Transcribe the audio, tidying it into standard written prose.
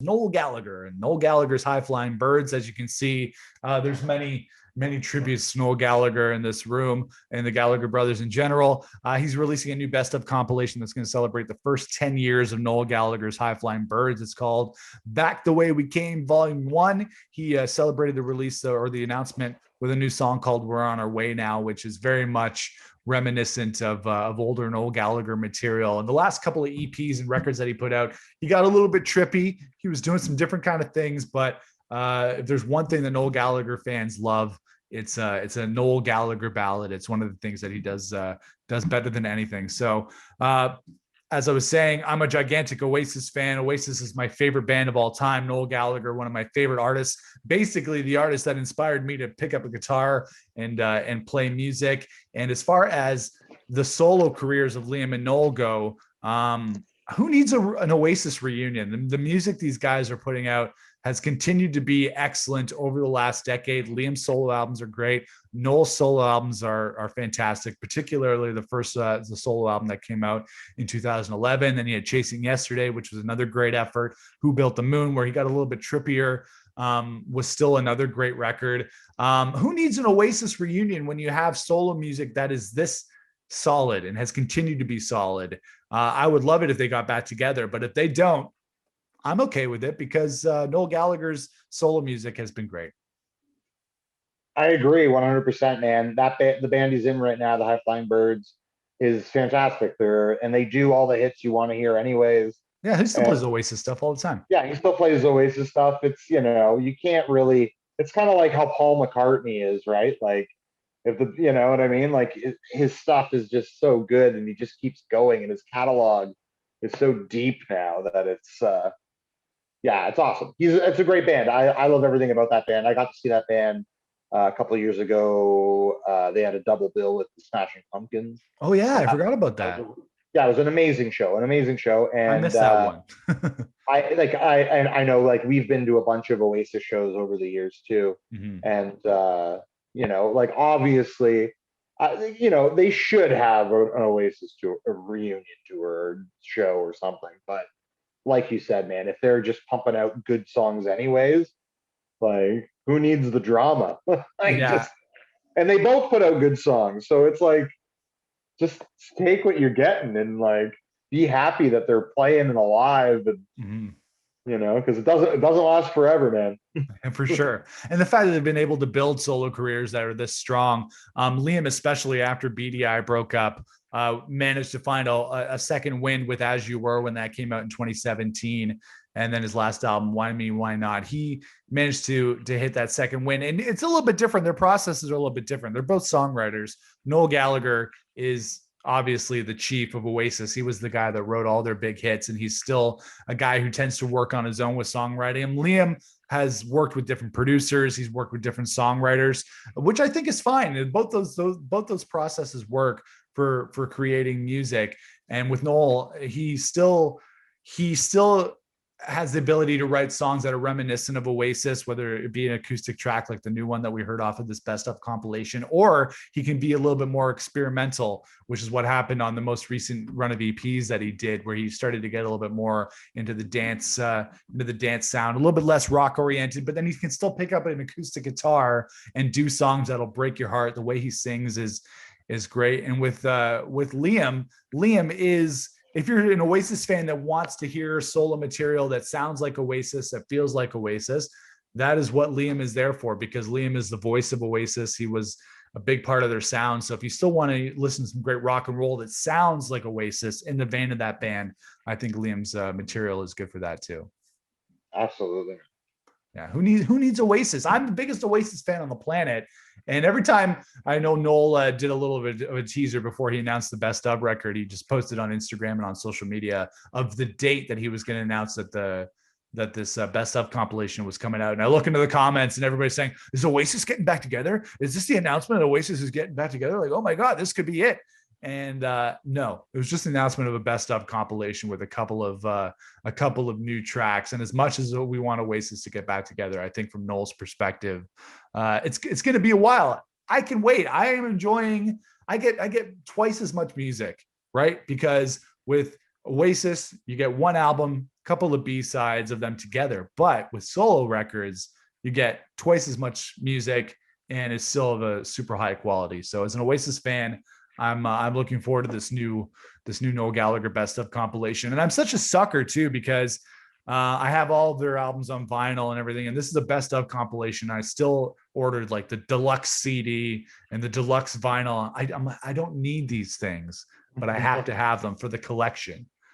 Noel Gallagher and Noel Gallagher's High Flying Birds. As you can see, there's many tributes to Noel Gallagher in this room and the Gallagher brothers in general. He's releasing a new best of compilation that's going to celebrate the first 10 years of Noel Gallagher's High Flying Birds. It's called Back the Way We Came, Volume 1. He celebrated the release or the announcement with a new song called We're on Our Way Now, which is very much reminiscent of older Noel Gallagher material. And the last couple of EPs and records that he put out, he got a little bit trippy. He was doing some different kind of things, but if there's one thing that Noel Gallagher fans love, it's a Noel Gallagher ballad. It's one of the things that he does better than anything. So as I was saying, I'm a gigantic Oasis fan. Oasis is my favorite band of all time. Noel Gallagher, one of my favorite artists, basically the artist that inspired me to pick up a guitar and play music. And as far as the solo careers of Liam and Noel go, who needs an Oasis reunion? The music these guys are putting out has continued to be excellent over the last decade. Liam's solo albums are great. Noel's solo albums are fantastic, particularly the solo album that came out in 2011. Then he had Chasing Yesterday, which was another great effort. Who Built the Moon, where he got a little bit trippier, was still another great record. Who needs an Oasis reunion when you have solo music that is this solid and has continued to be solid? I would love it if they got back together, but if they don't, I'm okay with it because Noel Gallagher's solo music has been great. I agree 100%, man. The band he's in right now, the High Flying Birds, is fantastic. They do all the hits you want to hear anyways. Yeah, he still plays Oasis stuff all the time. Yeah, he still plays Oasis stuff. It's, you can't really, it's kind of like how Paul McCartney is, right? Like, you know what I mean? Like, his stuff is just so good and he just keeps going, and his catalog is so deep now that it's awesome. It's a great band. I love everything about that band. I got to see that band a couple of years ago. They had a double bill with the Smashing Pumpkins. Oh yeah, I forgot about that. Yeah, it was an amazing show. And I missed that one. I know, like, we've been to a bunch of Oasis shows over the years too, and like, obviously, they should have an Oasis tour, a reunion tour or show or something. But like you said, man, if they're just pumping out good songs anyways, like, who needs the drama? And they both put out good songs, so it's like, just take what you're getting and, like, be happy that they're playing and alive, and because it doesn't last forever, man. For sure. And the fact that they've been able to build solo careers that are this strong, Liam, especially after BDI broke up, managed to find a second wind with As You Were when that came out in 2017. And then his last album, Why Me, Why Not, he managed to hit that second win. And it's a little bit different. Their processes are a little bit different. They're both songwriters. Noel Gallagher is obviously the chief of Oasis. He was the guy that wrote all their big hits, and he's still a guy who tends to work on his own with songwriting. And Liam has worked with different producers. He's worked with different songwriters, which I think is fine. And both those processes work for creating music. And with Noel, he still has the ability to write songs that are reminiscent of Oasis, whether it be an acoustic track like the new one that we heard off of this best of compilation, or he can be a little bit more experimental, which is what happened on the most recent run of EPs that he did, where he started to get a little bit more into the dance sound, a little bit less rock oriented, but then he can still pick up an acoustic guitar and do songs that'll break your heart. The way he sings is great. And with Liam is, if you're an Oasis fan that wants to hear solo material that sounds like Oasis, that feels like Oasis, that is what Liam is there for, because Liam is the voice of Oasis. He was a big part of their sound. So if you still want to listen to some great rock and roll that sounds like Oasis in the vein of that band, I think Liam's material is good for that too. Absolutely. Yeah, who needs Oasis? I'm the biggest Oasis fan on the planet. And every time, I know Noel did a little bit of a teaser before he announced the best of record. He just posted on Instagram and on social media of the date that he was going to announce that this best of compilation was coming out. And I look into the comments and everybody's saying, is Oasis getting back together? Is this the announcement that Oasis is getting back together? Like, oh my God, this could be it. And no, it was just an announcement of a best of compilation with a couple of new tracks. And as much as we want Oasis to get back together, I think from Noel's perspective, it's going to be a while. I can wait. I am enjoying. I get twice as much music, right? Because with Oasis, you get one album couple of B-sides of them together. But with solo records, you get twice as much music and it's still of a super high quality. So as an Oasis fan, I'm looking forward to this new Noel Gallagher best of compilation. And I'm such a sucker too, because I have all of their albums on vinyl and everything. And this is a best of compilation. I still ordered like the deluxe CD and the deluxe vinyl. I don't need these things, but I have to have them for the collection.